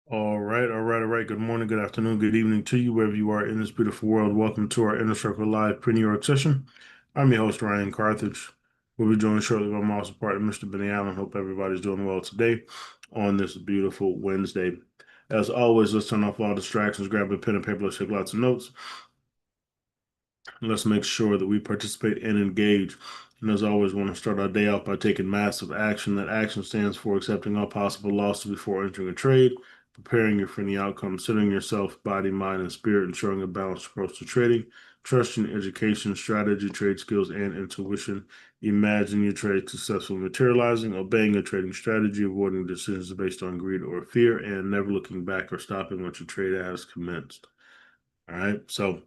All right. Good morning, good afternoon, good evening to you, wherever you are in this beautiful world. Welcome to our Inner Circle Live pre-New York session. I'm your host, Ryan Carthage. We'll be joined shortly by my awesome partner, Mr. Benny Allen. Hope everybody's doing well today on this beautiful Wednesday. As always, let's turn off all distractions, grab a pen and paper, let's take lots of notes. Let's make sure that we participate and engage. And as always, we want to start our day off by taking massive action. That action stands for accepting all possible losses before entering a trade, preparing you for any outcome, centering yourself, body, mind, and spirit, ensuring a balanced approach to trading, trusting education, strategy, trade skills, and intuition. Imagine your trade successfully materializing, obeying a trading strategy, avoiding decisions based on greed or fear, and never looking back or stopping once your trade has commenced. All right, so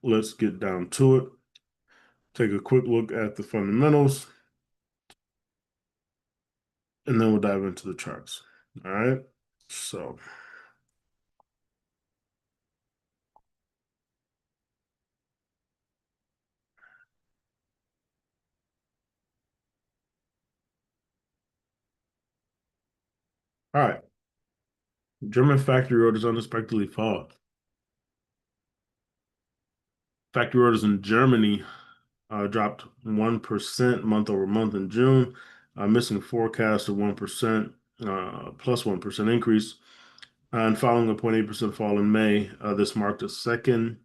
let's get down to it. Take a quick look at the fundamentals, and then we'll dive into the charts. All right. So, all right. German factory orders unexpectedly fall. Factory orders in Germany dropped 1% month over month in June, missing forecast of 1%, plus 1% increase. And following a 0.8% fall in May, this marked a second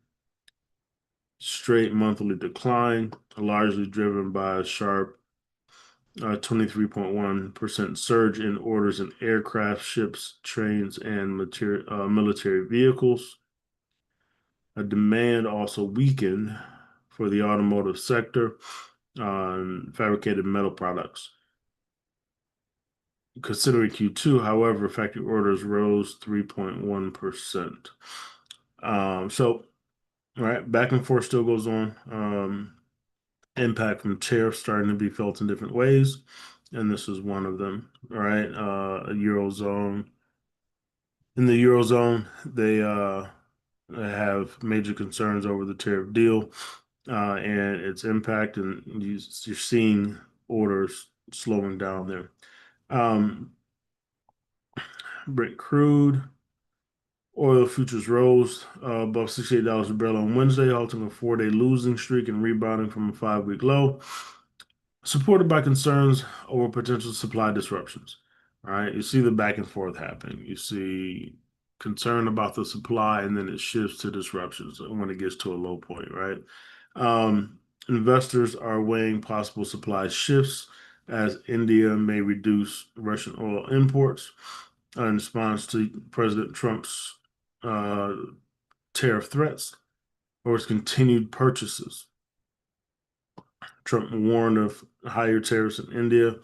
straight monthly decline, largely driven by a sharp 23.1% surge in orders in aircraft, ships, trains, and military vehicles. A demand also weakened for the automotive sector on fabricated metal products. Considering Q2, however, factory orders rose 3.1%. So, all right, back and forth still goes on. Impact from tariffs starting to be felt in different ways, and this is one of them. All right, eurozone. In the eurozone, they have major concerns over the tariff deal and its impact, and you're seeing orders slowing down there. Um, Brent crude oil futures rose above $68 a barrel on Wednesday, halting a four-day losing streak and rebounding from a five-week low, supported by concerns over potential supply disruptions. All right, you see the back and forth happening. You see concern about the supply, and then it shifts to disruptions when it gets to a low point, right? Investors are weighing possible supply shifts as India may reduce Russian oil imports in response to President Trump's uh, tariff threats or his continued purchases. Trump warned of higher tariffs in India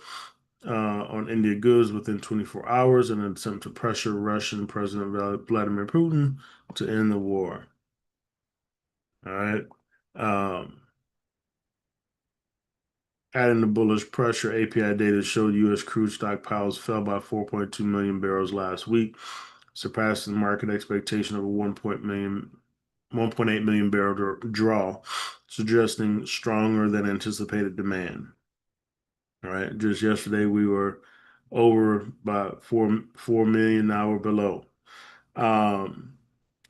on India goods within 24 hours in an attempt to pressure Russian President Vladimir Putin to end the war. All right. Um, Adding the bullish pressure, API data showed U.S. crude stockpiles fell by 4.2 million barrels last week, surpassing market expectation of a 1.8 million barrel draw, suggesting stronger than anticipated demand. All right. Just yesterday, we were over by 4 million. Now we're below. Um,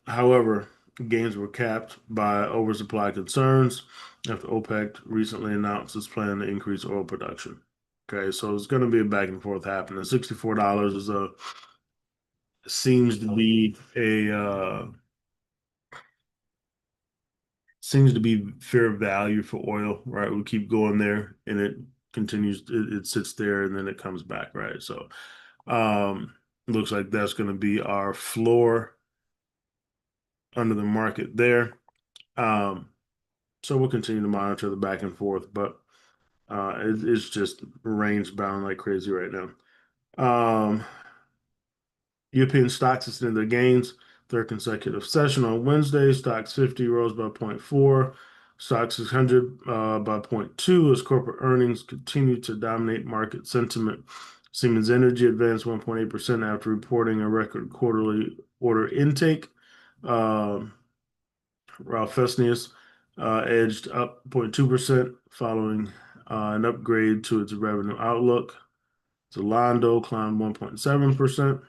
However, gains were capped by oversupply concerns after OPEC recently announced its plan to increase oil production. Okay, so it's going to be a back and forth happening. $64 is a seems to be a seems to be fair value for oil, right? We keep going there, and it continues. It sits there, and then it comes back, right? So, looks like that's going to be our floor under the market there. Um, so we'll continue to monitor the back and forth, but it's just range bound like crazy right now. Um, European stocks extended their gains, third consecutive session on Wednesday. Stocks 50 rose by zero point 0.4, Stocks 600 by zero point 0.2 as corporate earnings continued to dominate market sentiment. Siemens Energy advanced 1.8% after reporting a record quarterly order intake. Um, Ralph Fresnius edged up 0.2% following an upgrade to its revenue outlook. Zalando climbed 1.7%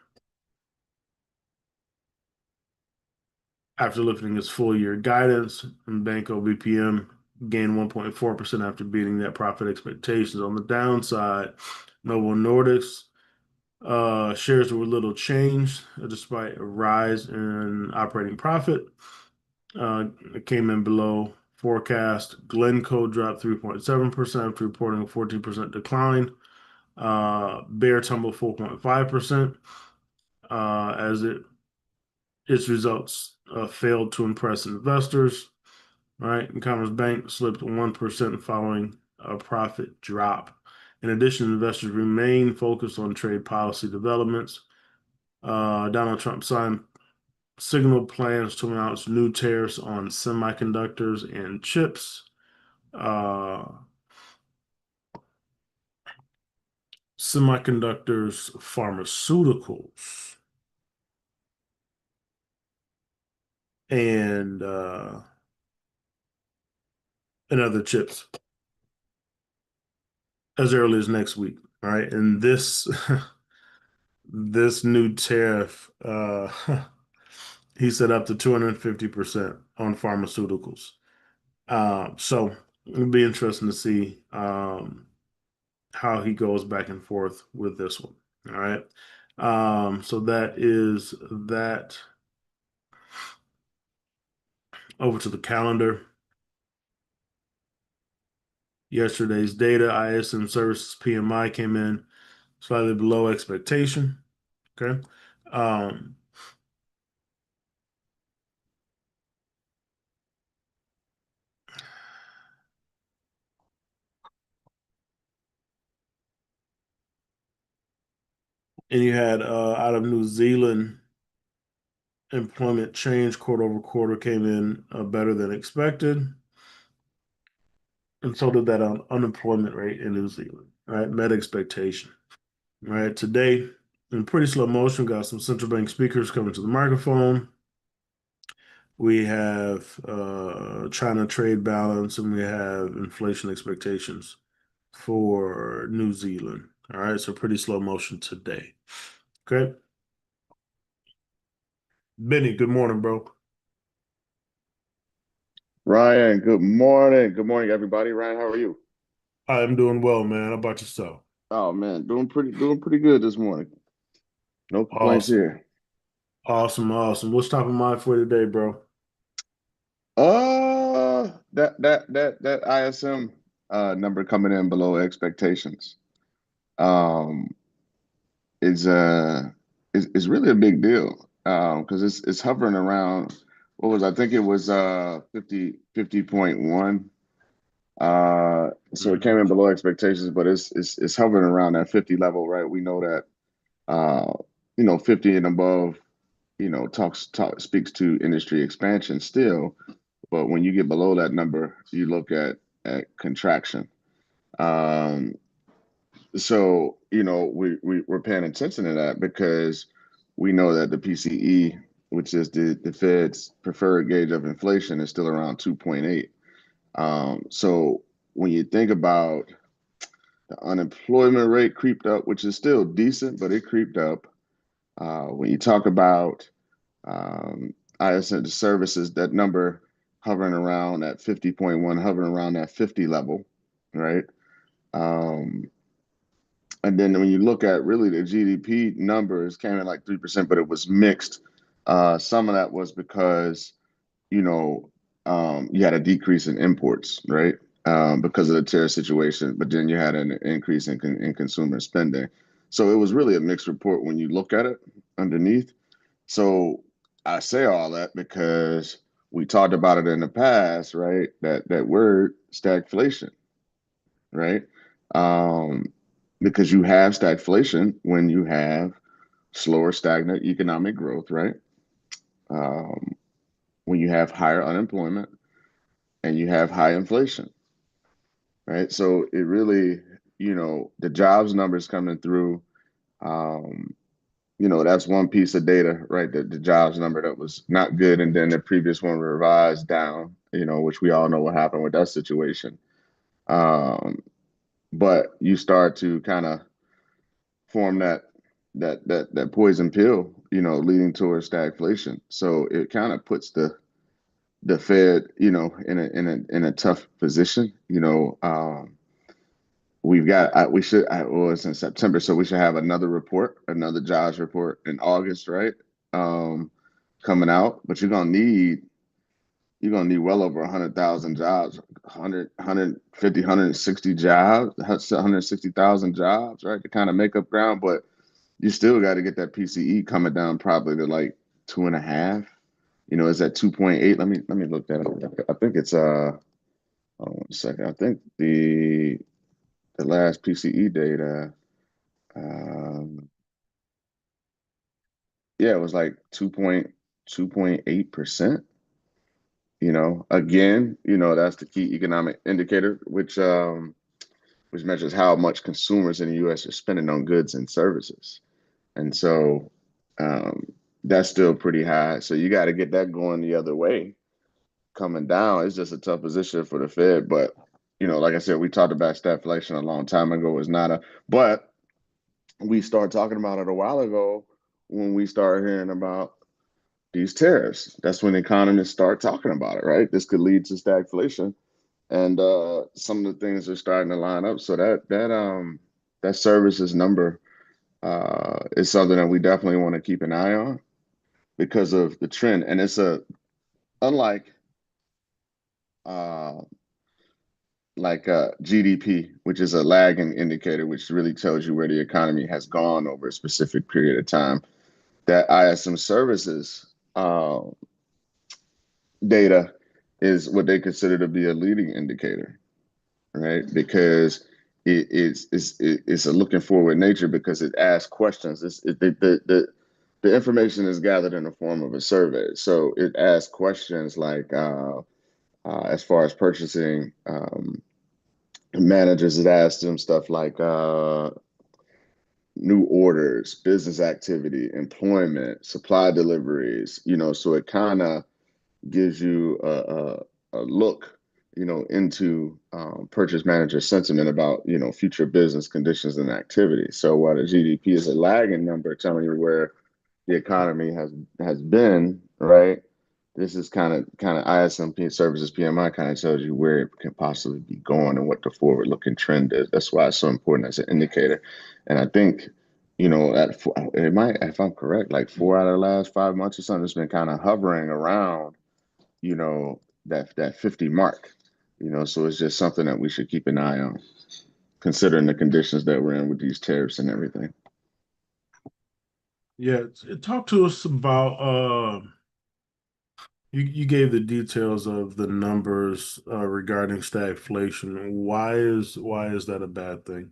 after lifting its full year guidance, and Banco BPM gained 1.4% after beating net profit expectations. On the downside, Novo Nordisk's shares were little changed despite a rise in operating profit. It came in below forecast. Glencoe dropped 3.7% after reporting a 14% decline. Bear tumbled 4.5% as its results failed to impress investors. Right, and Commerce Bank slipped 1% following a profit drop. In addition, investors remain focused on trade policy developments. Donald Trump signaled plans to announce new tariffs on semiconductors and chips. Uh, Semiconductors, pharmaceuticals, and and other chips as early as next week. All right, and this this new tariff, he said up to 250% on pharmaceuticals. So it'll be interesting to see how he goes back and forth with this one. All right. So that is that. Over to the calendar. Yesterday's data, ISM services PMI came in slightly below expectation. Okay. Um, and you had out of New Zealand, employment change quarter over quarter came in better than expected. And so did that unemployment rate in New Zealand. Right. Met expectation. All right. Today, in pretty slow motion, got some central bank speakers coming to the microphone. We have China trade balance and we have inflation expectations for New Zealand. All right, so pretty slow motion today. Okay. Benny, good morning, bro. Ryan, good morning. Good morning, everybody. Ryan, how are you? I'm doing well, man. How about yourself? Oh man, doing pretty good this morning. No complaints Awesome. here. Awesome. What's top of mind for you today, bro? That ISM number coming in below expectations um is is really a big deal. Because it's hovering around what was I think it was 50.1. So it came Mhm. in below expectations, but it's hovering around that 50 level, right? We know that uh 50 and above, speaks to industry expansion still, but when you get below that number, you look at contraction. Um, so we're paying attention to that because we know that the PCE, which is the Fed's preferred gauge of inflation, is still around 2.8. So when you think about the unemployment rate creeped up, which is still decent, but it creeped up. When you talk about ISM services, that number hovering around at 50.1, hovering around that 50 level, right? Um, and then when you look at really the GDP numbers, came in like 3%, but it was mixed. Some of that was because, you know, you had a decrease in imports, right? Because of the tariff situation, but then you had an increase in consumer spending. So it was really a mixed report when you look at it underneath. So I say all that because we talked about it in the past, right? That word stagflation, right? Um, because you have stagflation when you have slower, stagnant economic growth, right? Um, when you have higher unemployment and you have high inflation, right? So it really, the jobs numbers coming through. Um, that's one piece of data, right? The jobs number that was not good, and then the previous one revised down, which we all know what happened with that situation. But you start to kind of form that poison pill, leading towards stagflation. So it kind of puts the Fed, in a tough position. We've got we should well, it's in September, so we should have another report, another jobs report in August, right? Um, Coming out, but you're gonna need well over 100,000 jobs, 100, 150, 160 jobs, 160,000 jobs, right, to kind of make up ground. But you still got to get that PCE coming down probably to like 2.5. Is that 2.8? Let me look that up. I think it's hold on 1 second. I think the last PCE data, um, yeah, it was like 2.8%. Again, that's the key economic indicator, which measures how much consumers in the U.S. are spending on goods and services. And so um, that's still pretty high. So you got to get that going the other way. Coming down, it's just a tough position for the Fed. But, like I said, we talked about stagflation a long time ago. It's not but we started talking about it a while ago when we started hearing about these tariffs. That's when economists start talking about it, right? This could lead to stagflation, and some of the things are starting to line up. So that services number is something that we definitely want to keep an eye on because of the trend, and it's a unlike uh, GDP, which is a lagging indicator, which really tells you where the economy has gone over a specific period of time. That ISM services data is what they consider to be a leading indicator, right? Because it's a looking forward nature because it asks questions. The information is gathered in the form of a survey, so it asks questions like as far as purchasing managers, it asks them stuff like new orders, business activity, employment, supply deliveries. So it kind of gives you a look, into purchase manager sentiment about, future business conditions and activity. So while the GDP is a lagging number telling you where the economy has been, right? This is kind of ISM services PMI kind of tells you where it can possibly be going and what the forward looking trend is. That's why it's so important as an indicator. And I think, it might, if I'm correct, like 4 out of the last 5 months or something, it's been kind of hovering around that 50 mark. So it's just something that we should keep an eye on, considering the conditions that we're in with these tariffs and everything. Yeah, talk to us about you gave the details of the numbers regarding stagflation. Why is that a bad thing?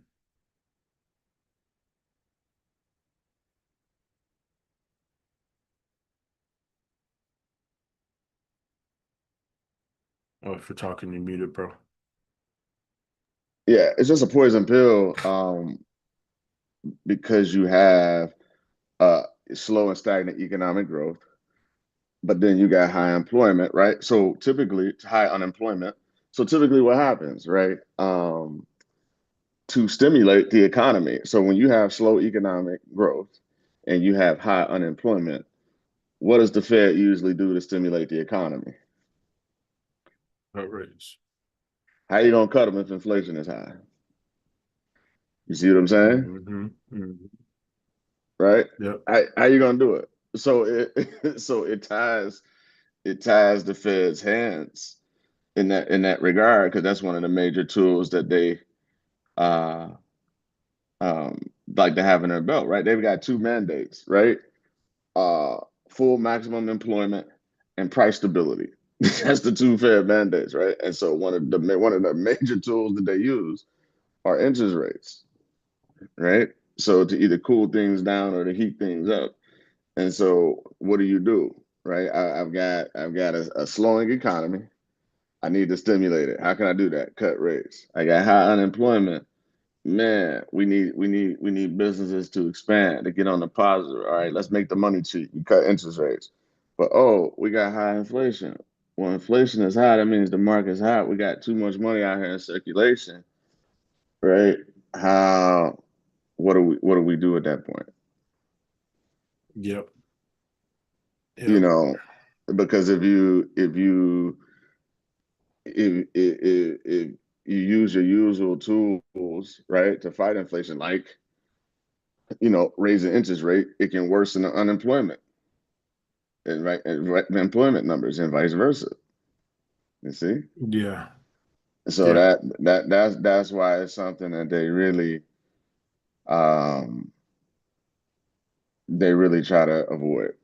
Oh, if you're talking, you muted, bro. Yeah, it's just a poison pill, because you have uh, slow and stagnant economic growth, but then you got high employment, right? So typically, high unemployment. So typically, what happens, right? To stimulate the economy. So when you have slow economic growth and you have high unemployment, what does the Fed usually do to stimulate the economy? Outrage. How you gonna cut them if inflation is high? You see what I'm saying? Hmm. Hmm. Right? Yep. How you gonna do it? So it so it ties the Fed's hands in that regard because that's one of the major tools that they uh um like to have in their belt, right? They've got two mandates, right? uh, Full maximum employment and price stability. That's the two Fed mandates, right? And so one of the major tools that they use are interest rates, right? So to either cool things down or to heat things up. And so what do? Right? I've got a slowing economy. I need to stimulate it. How can I do that? Cut rates. I got high unemployment. Man, we need businesses to expand, to get on the positive. All right, let's make the money cheap. We cut interest rates. But oh, we got high inflation. Well, inflation is high, that means the market's hot. We got too much money out here in circulation, right? How what do we do at that point? Yep. You Yep. know, because if you use your usual tools, right, to fight inflation, like raising interest rate, it can worsen the unemployment and employment numbers and vice versa. You see, Yeah. so Yeah. that's why it's something that um they really try to avoid.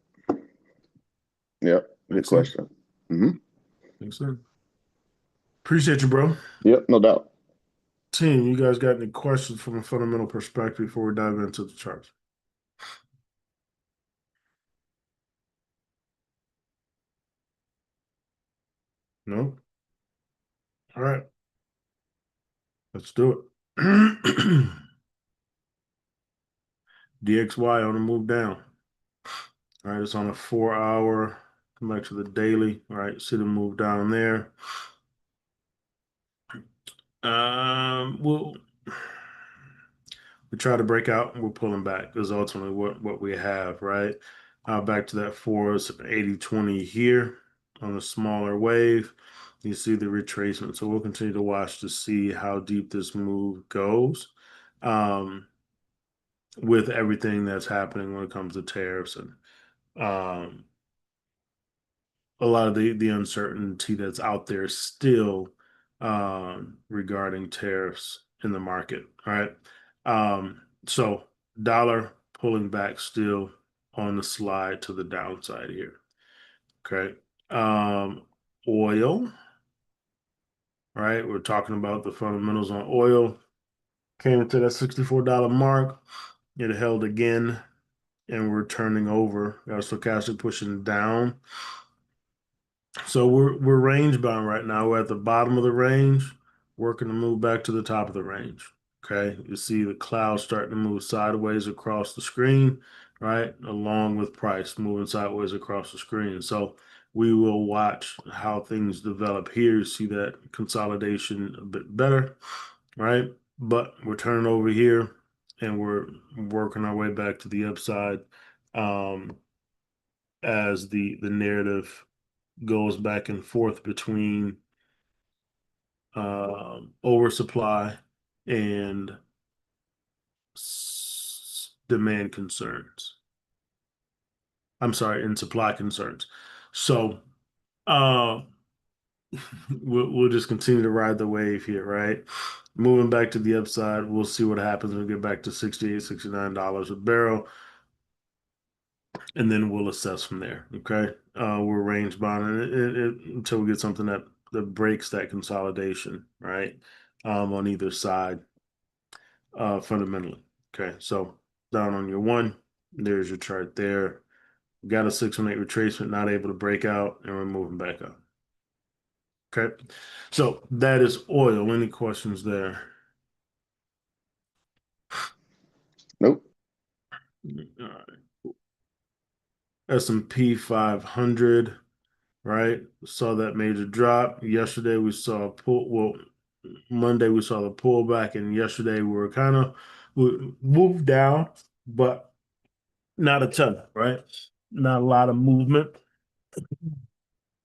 Yep, good Makes sense. question. Hmm. Makes sense. Appreciate you, bro. Yep, no doubt. Team, you guys got any questions from a fundamental perspective before we dive into the charts? No? All right. Let's do it. DXY on the move down. All right. It's on a 4 hour. Come back to the daily. All right. See the move down there. Well, we try to break out and we're pulling back is ultimately what we have, right? Back to that force 80-20 here on a smaller wave. You see the retracement. So we'll continue to watch to see how deep this move goes um, with everything that's happening when it comes to tariffs and um, a lot of the uncertainty that's out there still regarding tariffs in the market. All right. So dollar pulling back still on the slide to the downside here. Okay. Um, Oil, right? We're talking about the fundamentals on oil. Came into that $64 mark. It held again, and we're turning over. Got stochastic pushing down. So we're range bound right now. We're at the bottom of the range, working to move back to the top of the range. Okay. You see the clouds starting to move sideways across the screen, right? Along with price moving sideways across the screen. So we will watch how things develop here, see that consolidation a bit better, right? But we're turning over here and we're working our way back to the upside um, as the narrative goes back and forth between oversupply and demand concerns. I'm sorry, and supply concerns. So uh, we'll just continue to ride the wave here, right? Moving back to the upside, we'll see what happens when we get back to $68, $69 a barrel, and then we'll assess from there. Okay, we're range bound until we get something that breaks that consolidation, right? On either side, fundamentally. Okay, so down on your one, there's your chart there. Got a 618 retracement, not able to break out, and we're moving back up. Okay, so that is oil. Any questions there? Nope. All right. S&P 500. Right? Saw that major drop. Yesterday we saw a pull. Well, Monday we saw the pullback, and yesterday we moved down, but not a ton, right? Not a lot of movement.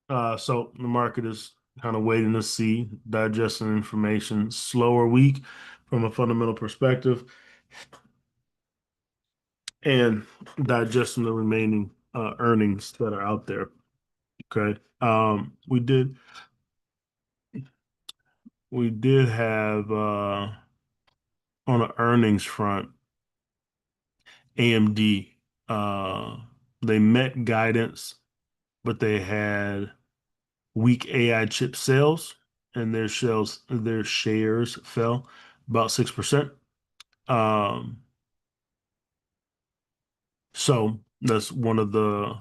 So the market is kind of waiting to see, digesting information. Slower week from a fundamental perspective, and digesting the remaining earnings that are out there. Okay. We did have on the earnings front, AMD, uh, they met guidance, but they had weak AI chip sales, and their shares fell about 6%. Um, so that's one of the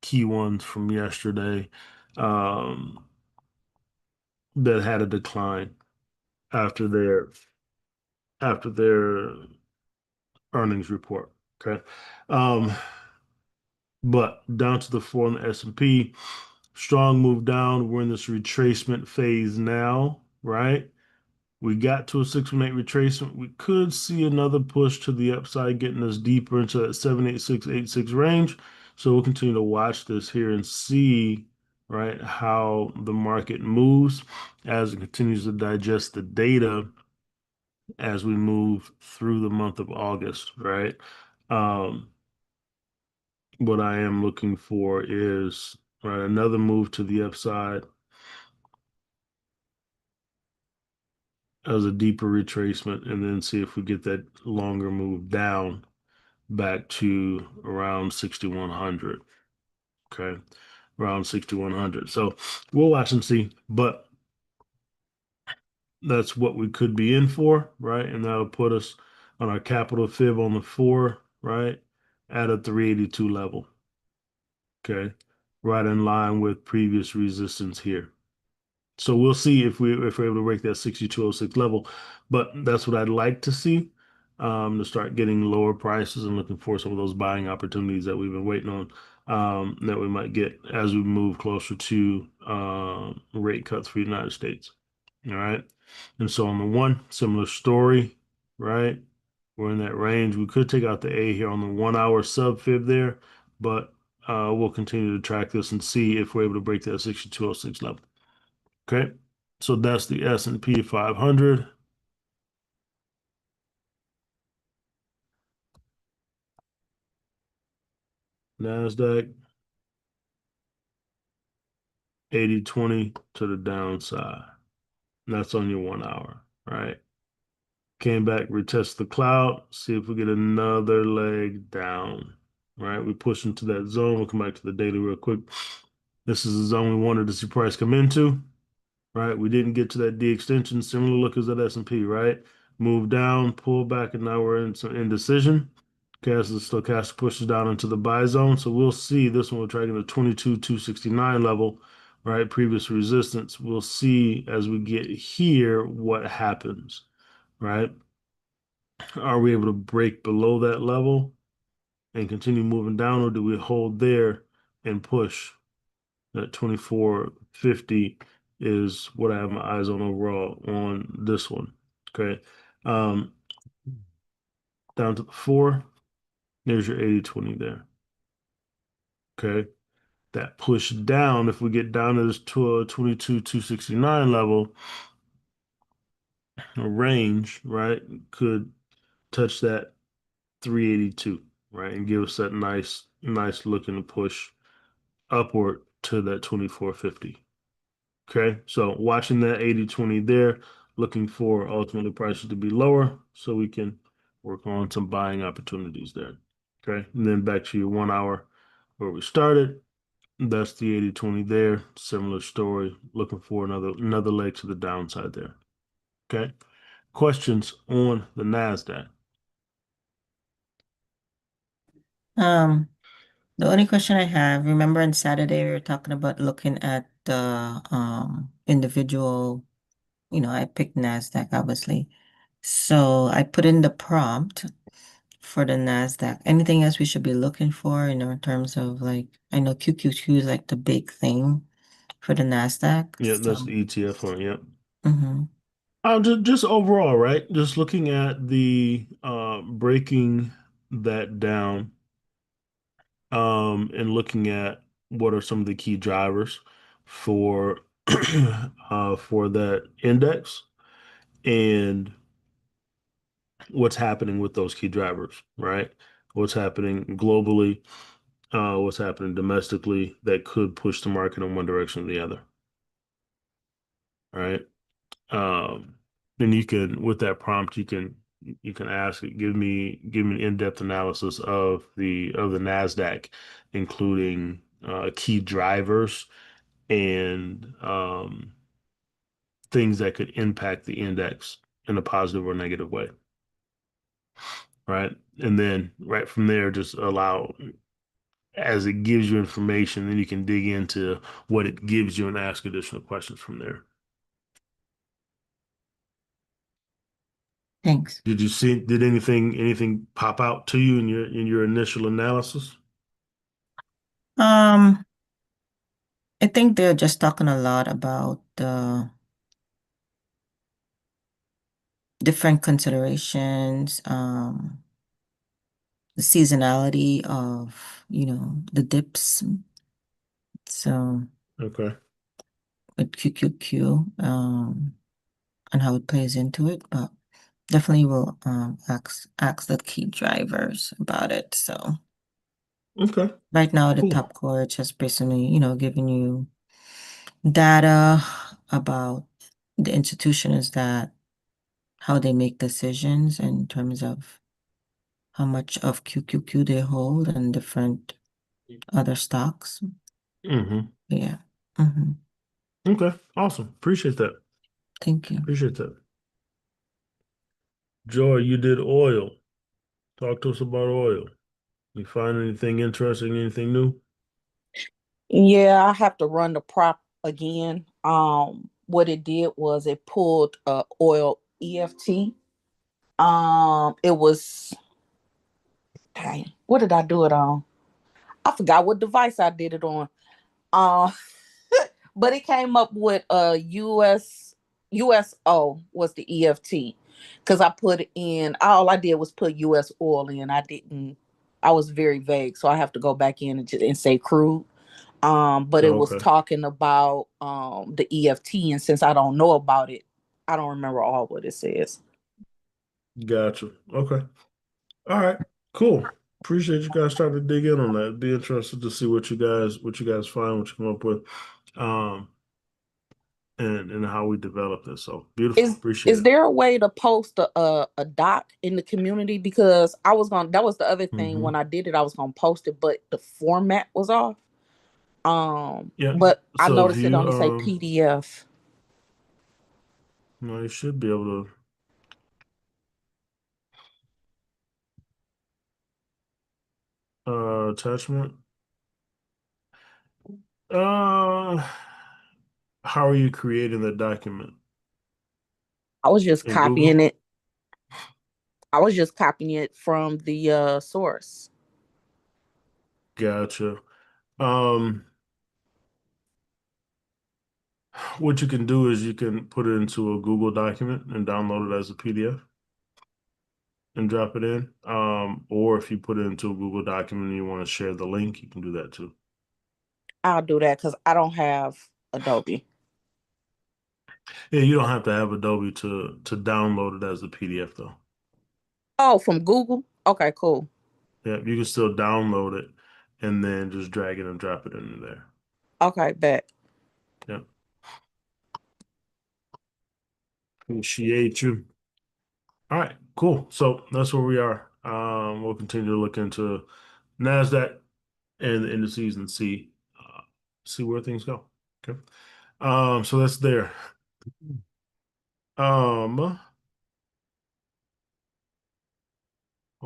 key ones from yesterday um, that had a decline after their earnings report. Okay. Um, but down to the four on the S&P, strong move down. We're in this retracement phase now, right? We got to a 618 retracement. We could see another push to the upside, getting us deeper into that 78686 range. So we'll continue to watch this here and see, right, how the market moves as it continues to digest the data as we move through the month of August, right? Um, what I am looking for is right another move to the upside as a deeper retracement, and then see if we get that longer move down back to around 6,100. Okay, around 6,100. So we'll watch and see, but that's what we could be in for, right? And that'll put us on our capital fib on the four, right, at a 382 level. Okay, right in line with previous resistance here. So we'll see if we're able to break that 6206 level. But that's what I'd like to see, to start getting lower prices and looking for some of those buying opportunities that we've been waiting on, that we might get as we move closer to rate cuts for the United States. All right. And so on the one, similar story, right? We're in that range. We could take out the A here on the 1 hour sub fib there, but we'll continue to track this and see if we're able to break that 6206 level. Okay, so that's the S&P 500. NASDAQ 80/20 to the downside. That's on your 1 hour, right? Came back, retest the cloud, see if we get another leg down, right? We push into that zone. We'll come back to the daily real quick. This is the zone we wanted to see price come into, right? We didn't get to that D extension. Similar look as that S&P, right? Move down, pull back, and now we're in some indecision. As the stochastic pushes down into the buy zone. So we'll see this one. We're tracking the 22,269 level, right? Previous resistance. We'll see as we get here what happens, right? Are we able to break below that level and continue moving down, or do we hold there and push? That 2450 is what I have my eyes on overall on this one. Okay. Um, down to the four. There's your 80/20 there. Okay. That push down, if we get down to this 22,269 level, a range, right, could touch that 382, right, and give us that nice looking push upward to that 2450. Okay, so watching that 80/20 there, looking for ultimately prices to be lower so we can work on some buying opportunities there. Okay, and then back to your 1 hour where we started. That's the 80/20 there. Similar story. Looking for another leg to the downside there. Okay. Questions on the NASDAQ? Um, the only question I have, remember on Saturday we were talking about looking at the individual, I picked NASDAQ obviously. So I put in the prompt for the NASDAQ. Anything else we should be looking for, in terms of like, I know QQQ is like the big thing for the NASDAQ. Yeah, that's the So, ETF one. Yep. mhm. Just overall, right? Just looking at the breaking that down, and looking at what are some of the key drivers for for that index and what's happening with those key drivers, right? What's happening globally, what's happening domestically that could push the market in one direction or the other, right? Um, then you can, with that prompt, you can ask it, give me an in-depth analysis of the Nasdaq, including key drivers and things that could impact the index in a positive or negative way, right? And then right from there, just allow as it gives you information, then you can dig into what it gives you and ask additional questions from there. Thanks. Did anything pop out to you in your initial analysis? Um, I think they're just talking a lot about the different considerations, the seasonality of, the dips. So Okay. with QQQ, and how it plays into it, but definitely will ask the key drivers about it. So Okay. right now the Cool. top core just basically, giving you data about the institutions that how they make decisions in terms of how much of QQQ they hold and different other stocks. Mm-hmm. Yeah. Hmm. Okay. Awesome. Appreciate that. Thank you. Appreciate that. Joy, you did oil. Talk to us about oil. You find anything interesting, anything new? Yeah, I have to run the prop again. What it did was it pulled oil EFT. It was dang, what did I do it on? I forgot what device I did it on. Um, but it came up with USO was the EFT because I put in all I did was put US oil in. I was very vague, so I have to go back in and say crude. But it Oh, was okay. talking about the EFT, and since I don't know about it, I don't remember all what it says. Gotcha. Okay. All right. Cool. Appreciate you guys starting to dig in on that. Be interested to see what you guys find, what you come up with, um, and how we develop this. So beautiful. Is Appreciate is it. there a way to post a doc in the community? Because I was gonna that was the other thing Mm-hmm. when I did it, I was gonna post it, but the format was off. Yeah. But I So if noticed it you only say PDF. you should be able to attachment. Uh, how are you creating the document I was just in copying Google? it. I was just copying it from the source. Gotcha. Um, what you can do is you can put it into a Google document and download it as a PDF and drop it in. Or if you put it into a Google document and you want to share the link, you can do that too. I'll do that because I don't have Adobe. Yeah, you don't have to have Adobe to download it as a PDF though. Oh, from Google? Okay, cool. Yeah, you can still download it and then just drag it and drop it into there. Okay, bet. Yeah. Appreciate you. All right, cool. So that's where we are. We'll continue to look into NASDAQ and the indices and see where things go. Okay. So that's there. I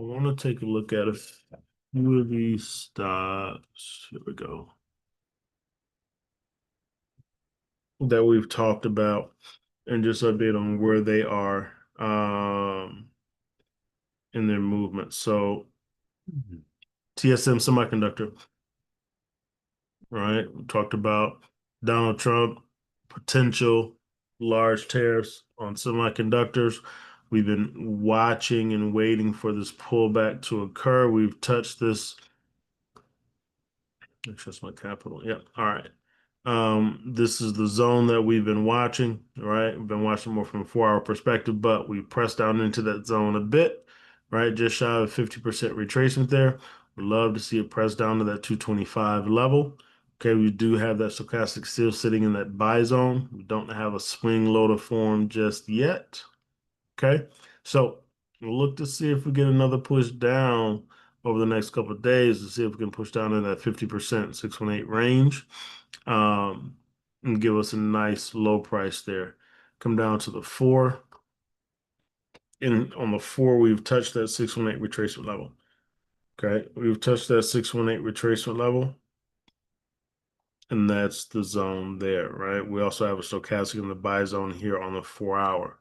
want to take a look at a few of these stocks. Here we go. That we've talked about and just update on where they are in their movement. So TSM Semiconductor, right? We talked about Donald Trump, potential large tariffs on semiconductors. We've been watching and waiting for this pullback to occur. We've touched this. That's my capital. Yep. All right. This is the zone that we've been watching, right? We've been watching more from a 4 hour perspective, but we pressed down into that zone a bit, right? Just shy of 50% retracement there. We'd love to see it press down to that 225 level. Okay, we do have that stochastic still sitting in that buy zone. We don't have a swing low to form just yet. Okay, so we'll look to see if we get another push down over the next couple of days to see if we can push down in that 50% 618 range, and give us a nice low price there. Come down to the four. And on the four, we've touched that 618 retracement level. Okay, we've touched that 618 retracement level, and that's the zone there, right? We also have a stochastic in the buy zone here on the 4 hour.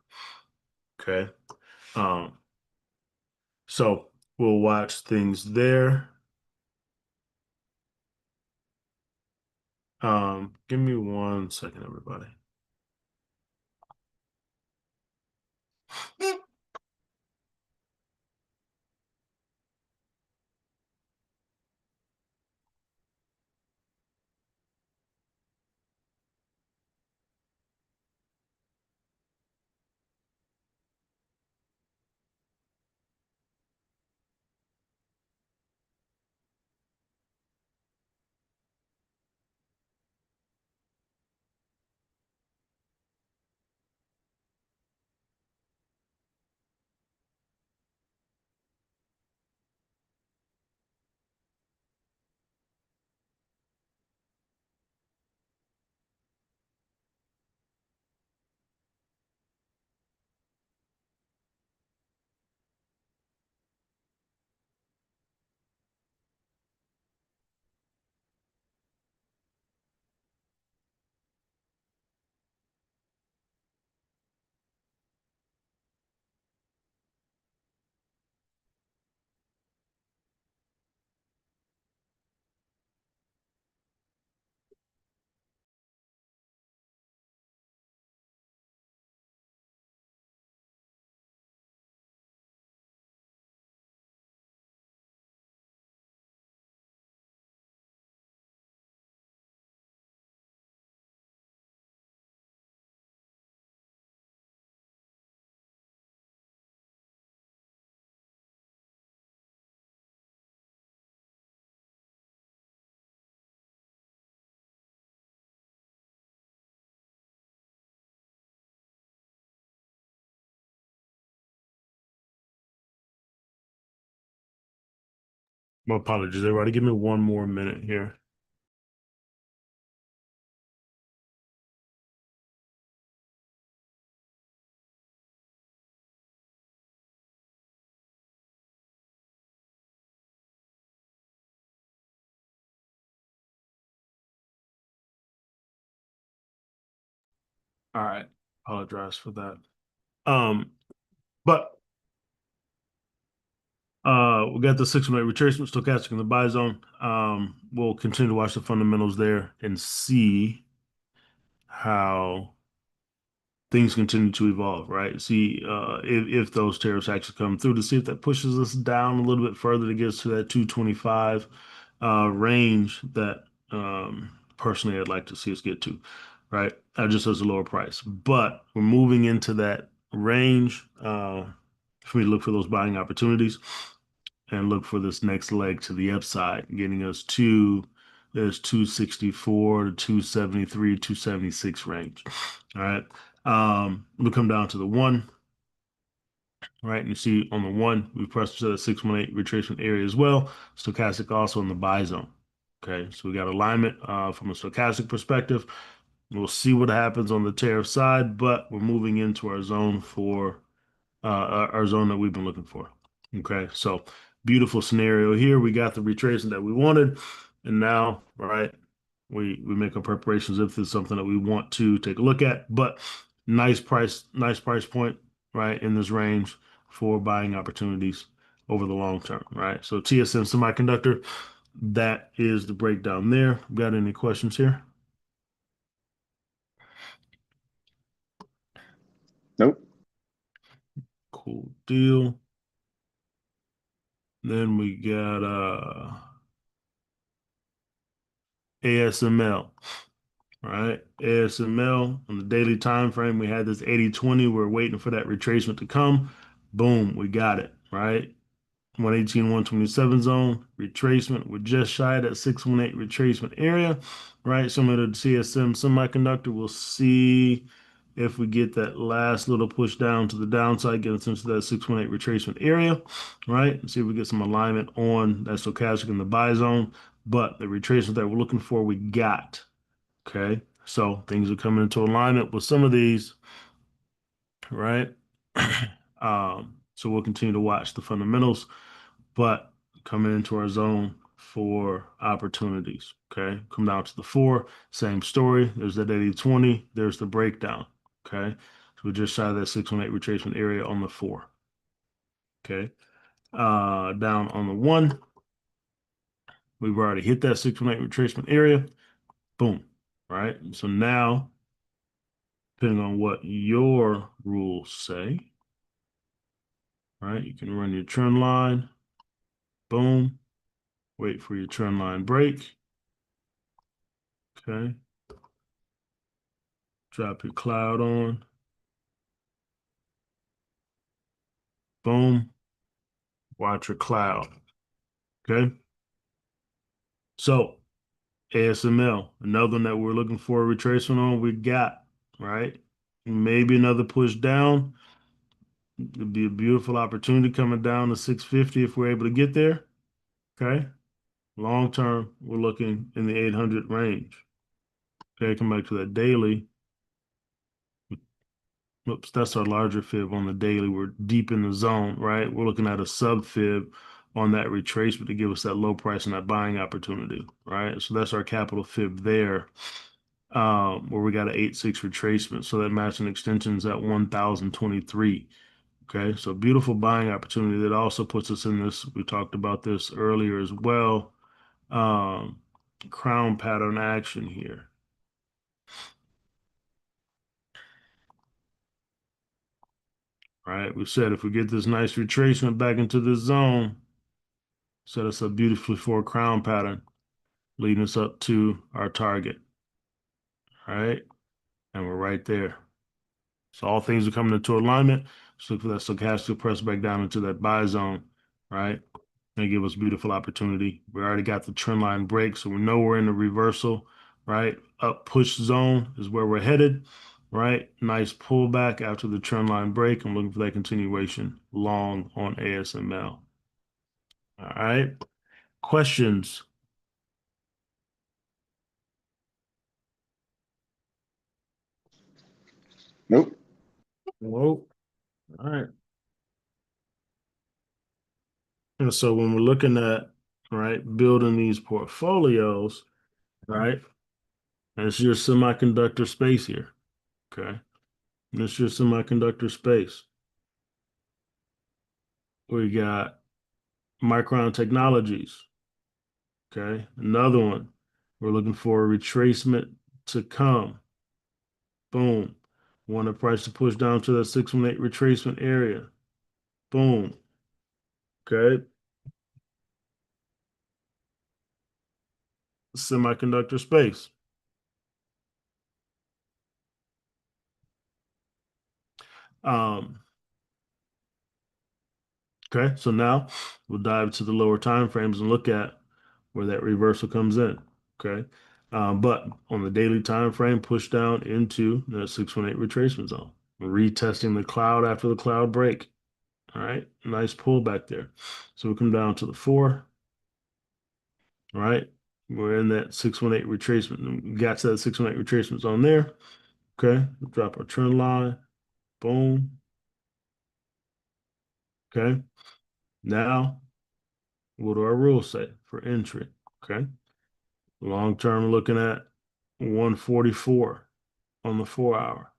Okay. Um, so we'll watch things there. Give me 1 second, everybody. My apologies, everybody. Give me one more minute here. All right. Apologize for that. Um, but we got the 6-minute retracement stochastic in the buy zone. We'll continue to watch the fundamentals there and see how things continue to evolve, right? See if those tariffs actually come through, to see if that pushes us down a little bit further to get us to that 225 range that personally I'd like to see us get to, right? Just as a lower price. But we're moving into that range for me to look for those buying opportunities and look for this next leg to the upside, getting us to this 264 to 273, 276 range. All right. We'll come down to the one, right? And you see on the one, we pressed to the 618 retracement area as well. Stochastic also in the buy zone. Okay. So we got alignment from a stochastic perspective. We'll see what happens on the tariff side, but we're moving into our zone for our zone that we've been looking for. Okay, so beautiful scenario here. We got the retracement that we wanted, and now, right, we make our preparations if there's something that we want to take a look at. But nice price point, right, in this range for buying opportunities over the long term, right? So TSM Semiconductor, that is the breakdown there. Got any questions here? Nope. Cool deal. Then we got ASML, right? ASML on the daily time frame, we had this 80-20. We're waiting for that retracement to come. Boom, we got it, right? 118, 127 zone, retracement. We're just shy of that 618 retracement area, right? Similar to CSM Semiconductor, we'll see if we get that last little push down to the downside, get us into that 618 retracement area, right? And see if we get some alignment on that stochastic in the buy zone. But the retracement that we're looking for, we got. Okay. So things are coming into alignment with some of these, right? So we'll continue to watch the fundamentals, but coming into our zone for opportunities. Okay. Come down to the four, same story. There's that 80-20. There's the breakdown. Okay. So we're just shy of that 618 retracement area on the four. Okay. Down on the one, we've already hit that 618 retracement area. Boom. Right. So now, depending on what your rules say, right, you can run your trend line. Boom. Wait for your trend line break. Okay. Drop your cloud on. Boom. Watch your cloud. Okay. So ASML, another one that we're looking for a retracement on, we got, right? Maybe another push down. It'd be a beautiful opportunity coming down to 650 if we're able to get there. Okay. Long term, we're looking in the 800 range. Okay. Come back to that daily. Oops, that's our larger fib on the daily. We're deep in the zone, right? We're looking at a sub fib on that retracement to give us that low price and that buying opportunity, right? So that's our capital fib there, where we got an 8-6 retracement. So that matching extension is at 1023. Okay, so beautiful buying opportunity that also puts us in this. We talked about this earlier as well. Um, Crown pattern action here. Right, we said if we get this nice retracement back into this zone, set us up beautifully for a crown pattern, leading us up to our target. All right, and we're right there. So all things are coming into alignment. Just look for that stochastic press back down into that buy zone, right? And give us beautiful opportunity. We already got the trend line break, so we know we're in the reversal, right? Up push zone is where we're headed, right? Nice pullback after the trend line break. I'm looking for that continuation long on ASML. All right. Questions? Nope. Whoa. All right. And so when we're looking at, right, building these portfolios, right, that's your semiconductor space here. Okay. That's your semiconductor space. We got Micron Technologies. Okay. Another one. We're looking for a retracement to come. Boom. Want the price to push down to that 618 retracement area. Boom. Okay. Semiconductor space. Um, okay, so now we'll dive to the lower time frames and look at where that reversal comes in. Okay. But on the daily time frame, push down into the 618 retracement zone. Retesting the cloud after the cloud break. All right. Nice pullback there. So we come down to the 4. All right. We're in that 618 retracement. We got to that 618 retracement zone there. Okay. We'll drop our trend line. Boom. Okay. Now, what do our rules say for entry? Okay. Long term, looking at 144 on the 4 hour.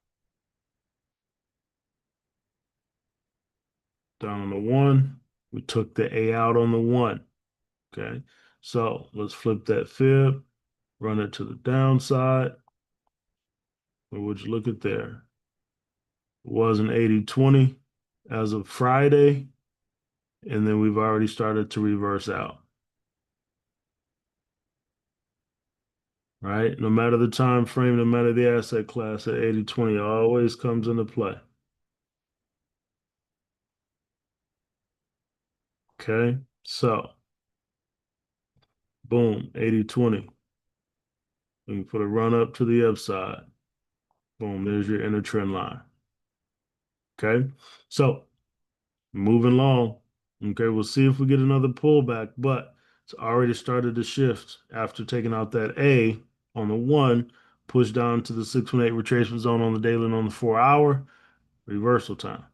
Down on the 1, we took the A out on the 1. Okay. So let's flip that fib, run it to the downside. What would you look at there? It was an 80-20 as of Friday. And then we've already started to reverse out. Right? No matter the time frame, no matter the asset class, that 80-20 always comes into play. Okay, so boom, 80-20. We can put a run up to the upside. Boom, there's your inner trend line. Okay, so moving along. Okay, we'll see if we get another pullback, but it's already started to shift after taking out that A on the 1, push down to the 618 retracement zone on the daily and on the 4 hour, reversal time.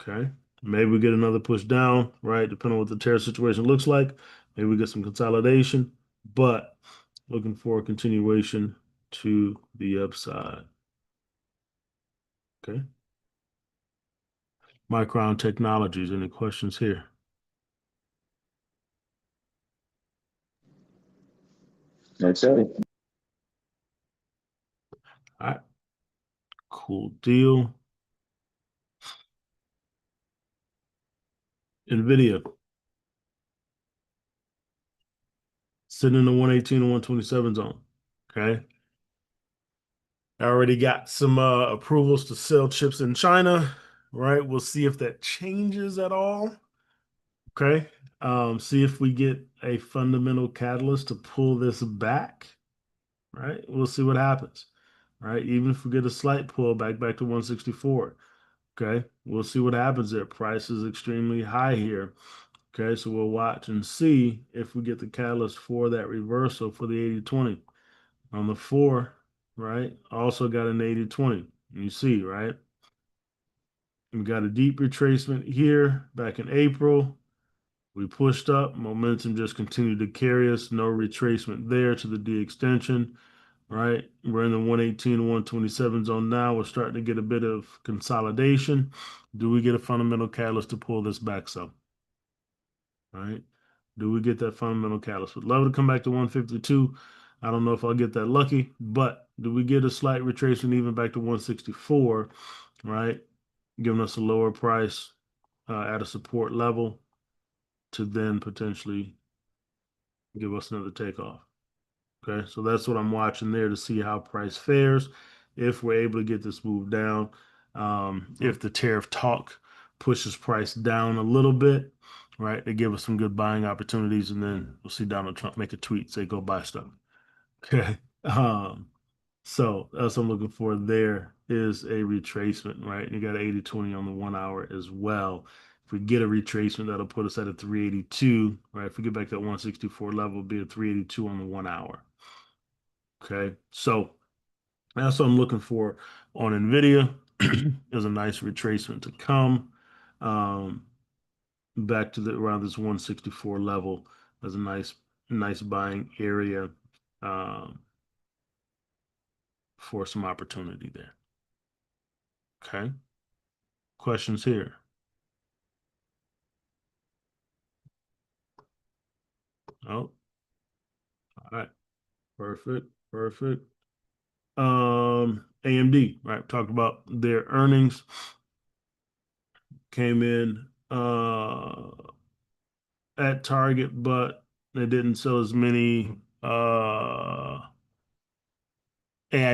Okay, maybe we get another push down, right? Depending on what the tariff situation looks like. Maybe we get some consolidation, but looking for a continuation to the upside. Okay. Micron Technologies, any questions here? Okay. All right, cool deal. NVIDIA sitting in the 118 and 127 zone. Okay. I already got some approvals to sell chips in China, right? We'll see if that changes at all. Okay. See if we get a fundamental catalyst to pull this back, right? We'll see what happens, right? Even if we get a slight pullback back to 164, okay? We'll see what happens there. Price is extremely high here. Okay, so we'll watch and see if we get the catalyst for that reversal for the 80-20. On the 4, right? Also got an 80-20. You see, right? We got a deep retracement here back in April. We pushed up, momentum just continued to carry us, no retracement there to the D extension, right? We're in the 118 to 127 zone now. We're starting to get a bit of consolidation. Do we get a fundamental catalyst to pull this back some? Right? Do we get that fundamental catalyst? Would love to come back to 152. I don't know if I'll get that lucky, but do we get a slight retracement even back to 164, right? Giving us a lower price at a support level to then potentially give us another takeoff. Okay, so that's what I'm watching there to see how price fares. If we're able to get this move down, if the tariff talk pushes price down a little bit, right, they give us some good buying opportunities, and then we'll see Donald Trump make a tweet say go buy stuff. Okay, so that's what I'm looking for. There is a retracement, right? And you got 80-20 on the 1 hour as well. If If we get a retracement, that'll put us at a 382, right? If we get back to that 164 level, it'll be a 382 on the 1 hour. Okay, so that's what I'm looking for on NVIDIA. Is a nice retracement to come back to the around this 164 level. As a nice buying area for some opportunity there. Okay, questions here? Oh, all right, perfect. AMD, right? Talked about their earnings came in at target, but they didn't sell as many AI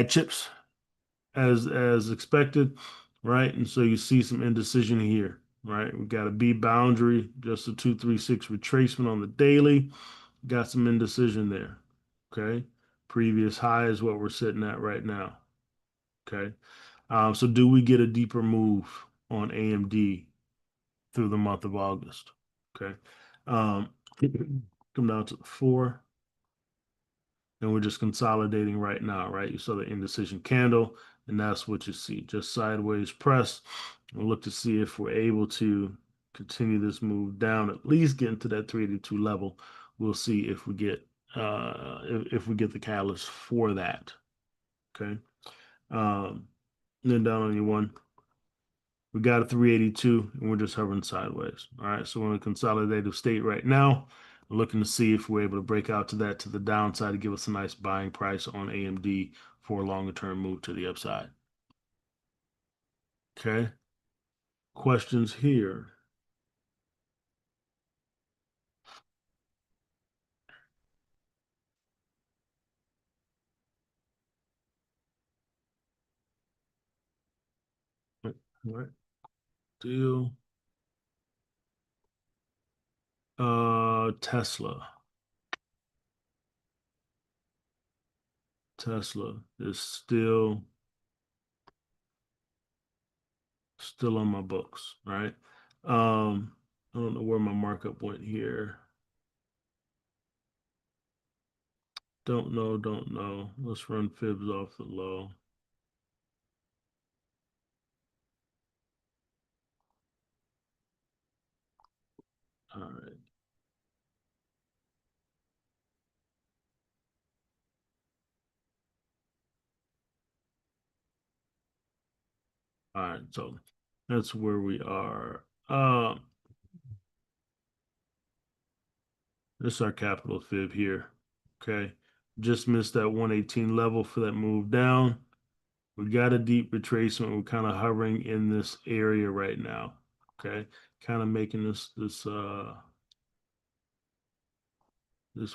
chips as expected, right? And so you see some indecision here, right? We got a B boundary, just a 236 retracement on the daily. Got some indecision there. Okay. Previous high is what we're sitting at right now. Okay. So do we get a deeper move on AMD through the month of August? Okay. Um, come down to the 4, and we're just consolidating right now, right? You saw the indecision candle, and that's what you see. Just sideways press. We'll look to see if we're able to continue this move down, at least get into that 382 level. We'll see if we get if we get the catalyst for that. Okay. And then down on your one, we got a 382 and we're just hovering sideways. All right, so we're in a consolidative state right now. We're looking to see if we're able to break out to that to the downside to give us a nice buying price on AMD for a longer term move to the upside. Okay, questions here? All right, deal. Tesla. Tesla is still on my books, right? I don't know where my markup went here. Don't know. Let's run fibs off the low. All right. All right. So that's where we are. This is our capital fib here. Okay. Just missed that 118 level for that move down. We got a deep retracement. We're kind of hovering in this area right now. Okay. Kind of making this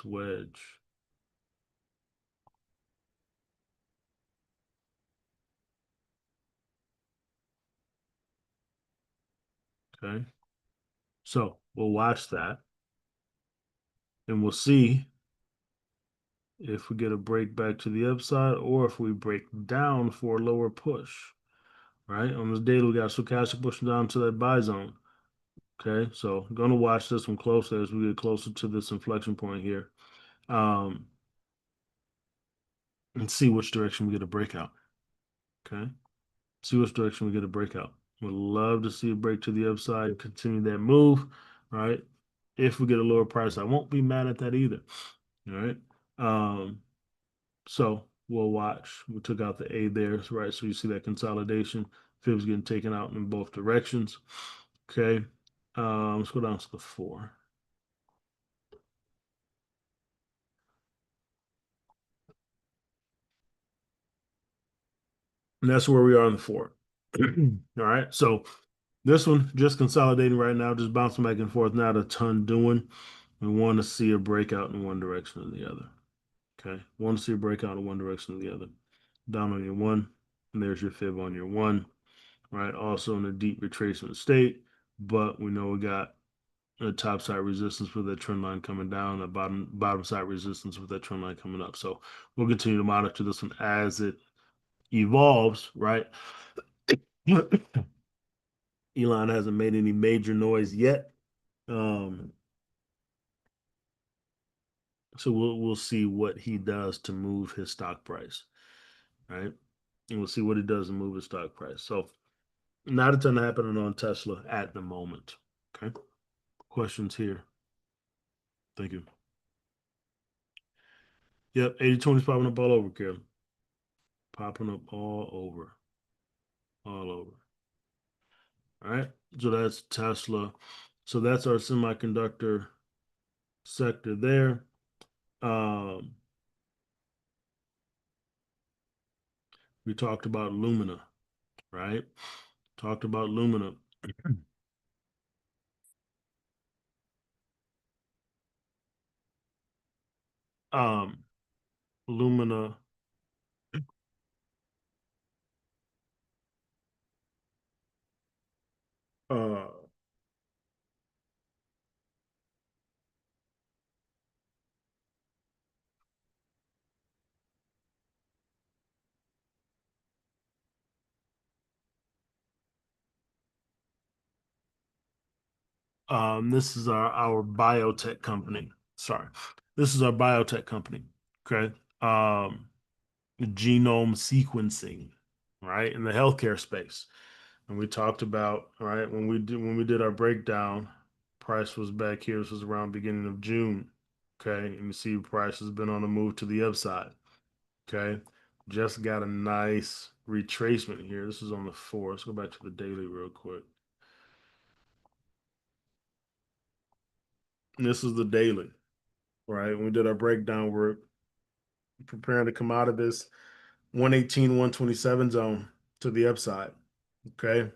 wedge. Okay. So we'll watch that and we'll see if we get a break back to the upside or if we break down for a lower push. Right? On this daily, we got stochastic pushing down to that buy zone. Okay, so I'm gonna watch this one closely as we get closer to this inflection point here, and see which direction we get a breakout. Okay, see which direction we get a breakout. Would love to see a break to the upside, continue that move. Right? If we get a lower price, I won't be mad at that either. All right. So we'll watch. We took out the A there, right? So you see that consolidation. Fibs getting taken out in both directions. Okay. Let's go down to the 4. And that's where we are in the 4. All right. So this one just consolidating right now, just bouncing back and forth, not a ton doing. We want to see a breakout in one direction or the other. Okay. Want to see a breakout in one direction or the other. Down on your 1, and there's your fib on your 1. Right. Also in a deep retracement state, but we know we got a top side resistance with that trend line coming down, a bottom side resistance with that trend line coming up. So we'll continue to monitor this one as it evolves, right? Elon hasn't made any major noise yet. So we'll see what he does to move his stock price, right? And we'll see what he does to move his stock price. So not a ton happening on Tesla at the moment. Okay. Questions here. Thank you. Yep, 80/20 is popping up all over, Kevin. Popping up all over. All over. All right. So that's Tesla. So that's our semiconductor sector there. We talked about Lumina, right? Talked about Lumina. um, Lumina. Uh, this is our biotech company. Sorry, this is our biotech company. Okay. Genome sequencing, right, in the healthcare space. And we talked about, right, when we did our breakdown, price was back here. This was around beginning of June. Okay. And you see price has been on the move to the upside. Okay. Just got a nice retracement here. This is on the 4. Let's go back to the daily real quick. And this is the daily, right? When we did our breakdown, we're preparing to come out of this 118, 127 zone to the upside. Okay.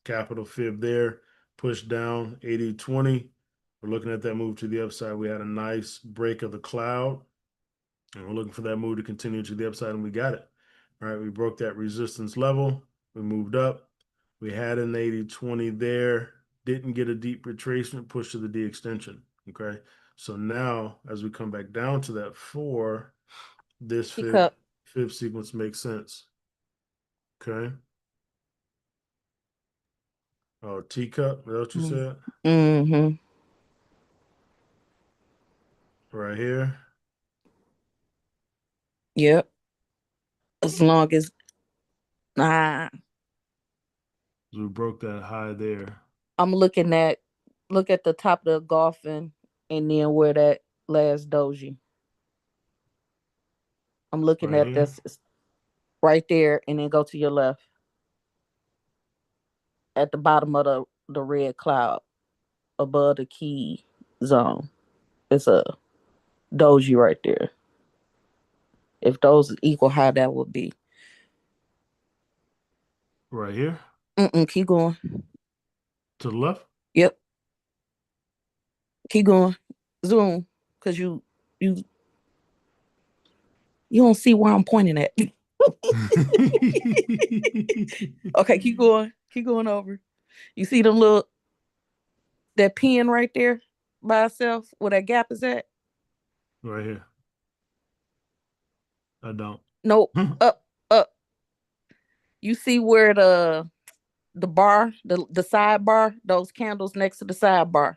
Capital fib there, push down 80/20. We're looking at that move to the upside. We had a nice break of the cloud, and we're looking for that move to continue to the upside, and we got it. All right. We broke that resistance level. We moved up. We had an 80/20 there. Didn't get a deep retracement, push to the D extension. Okay. So now, as we come back down to that 4, this fib, Teacup. fib sequence makes sense. Okay. Oh, teacup. Is that what you said? Mm-hmm. Right here. Yep. As long as ah, So we broke that high there. I'm look at the top of the golfing and then where that last doji. I'm looking Right at here. this right there and then go to your left at the bottom of the red cloud above the key zone. It's a doji right there. If those equal how that would be. Right here. Keep going. To the left. Yep. Keep going. Zoom. Cause you you don't see where I'm pointing at. Okay, keep going. Keep going over. You see them little that pin right there by itself where that gap is at? Right here. I don't. Nope. Up, up. You see where the bar, the sidebar, those candles next to the sidebar.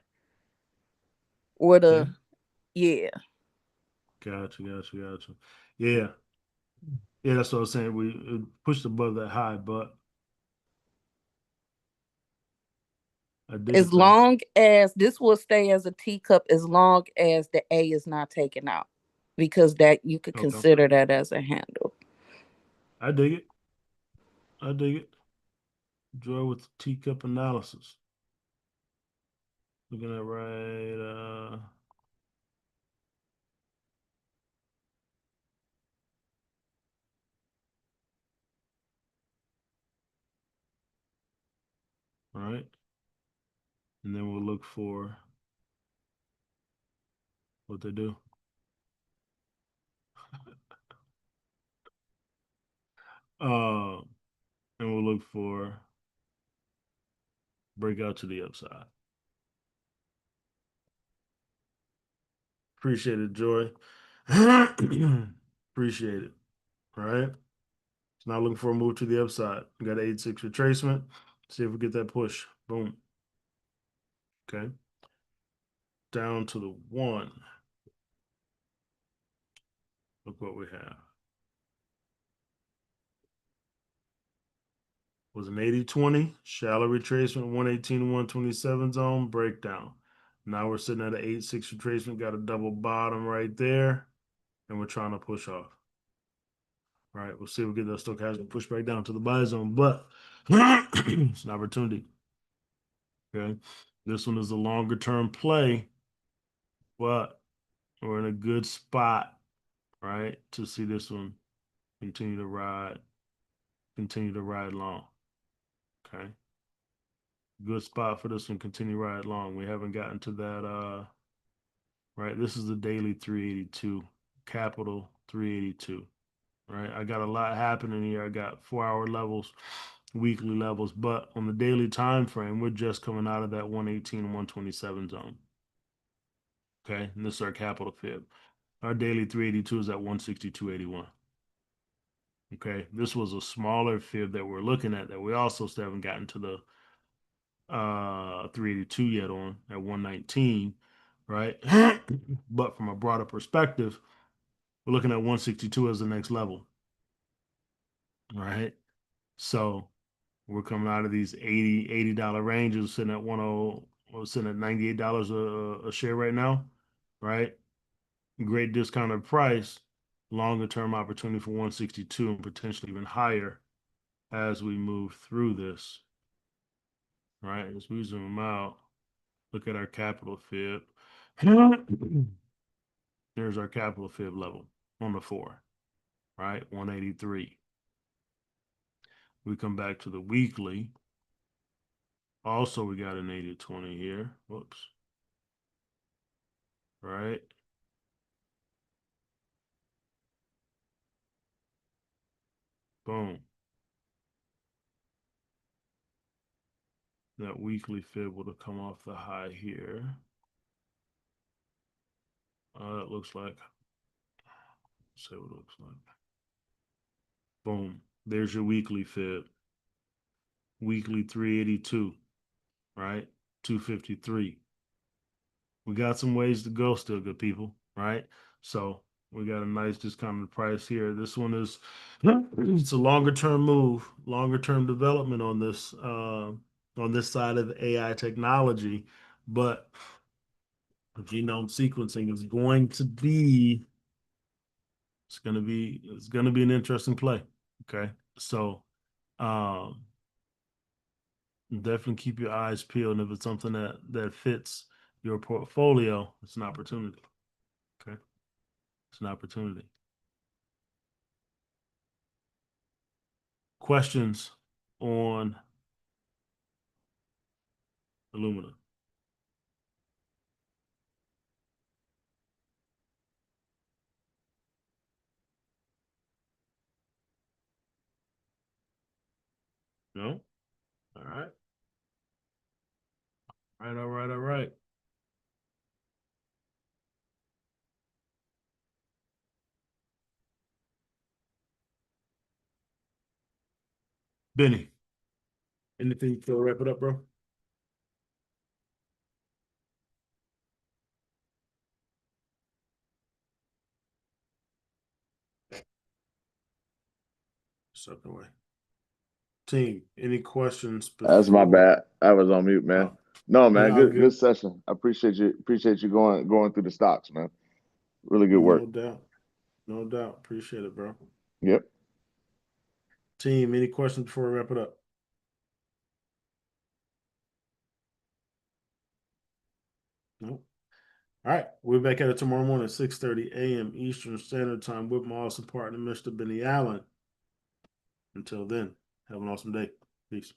Where Yeah. yeah. Gotcha. Yeah. Yeah, that's what I was saying. We pushed above that high, but I dig As it though. long as this will stay as a teacup, as long as the A is not taken out. Because that you could Okay. consider that as a handle. I dig it. I dig it. Joy with the teacup analysis. Looking at right. And then we'll look for what they do. Uh, and we'll look for breakout to the upside. Appreciate it, Joy. Appreciate it. All right. Now looking for a move to the upside. We got 86 retracement. See if we get that push. Boom. Okay. Down to the 1. Look what we have. Was an 80-20, shallow retracement, 118 to 127 zone, breakdown. Now we're sitting at an 8-6 retracement, got a double bottom right there, and we're trying to push off. All right, we'll see if we get that stochastic push back down to the buy zone, but it's an opportunity. Okay. This one is a longer term play, but we're in a good spot, right, to see this one continue to ride long. Okay. Good spot for this one, continue ride long. We haven't gotten to that right. This is the daily 382, capital 382. Right. I got a lot happening here. I got 4-hour levels, weekly levels, but on the daily time frame, we're just coming out of that 118, 127 zone. Okay, and this is our capital fib. Our daily 382 is at 162.81. Okay, this was a smaller fib that we're looking at that we also still haven't gotten to the 382 yet on at 119, right? But from a broader perspective, we're looking at 162 as the next level, right? So we're coming out of these $80 ranges, sitting at sitting at $98 a share right now, right? Great discounted price, longer term opportunity for 162 and potentially even higher as we move through this. Right, as we zoom out, look at our capital fib. There's our capital fib level on the 4, right? 183. We come back to the weekly. Also, we got an 80-20 here. Whoops. Right. Boom. That weekly fib would have come off the high here. It looks like, let's see what it looks like. Boom. There's your weekly fib. Weekly 382, right? 253. We got some ways to go still, good people, right? So we got a nice discounted price here. This one is, it's a longer term move, longer term development on this side of AI technology, but genome sequencing is going to be, it's going to be an interesting play. Okay. So, definitely keep your eyes peeled. And if it's something that fits your portfolio, it's an opportunity. Okay. It's an opportunity. Questions on Illumina? No? All right. All right. All right. Benny, anything to wrap it up, bro? Suck away. Team, any questions That's my before? bad. I was on mute, man. Oh, No, man, no, good good. session. I appreciate you going through the stocks, man. Really good No work. doubt. No doubt. Appreciate it, bro. Yep. Team, any questions before we wrap it up? No. All right. We're back at it tomorrow morning at 6:30 a.m. Eastern Standard Time with my awesome partner, Mr. Benny Allen. Until then, have an awesome day. Peace.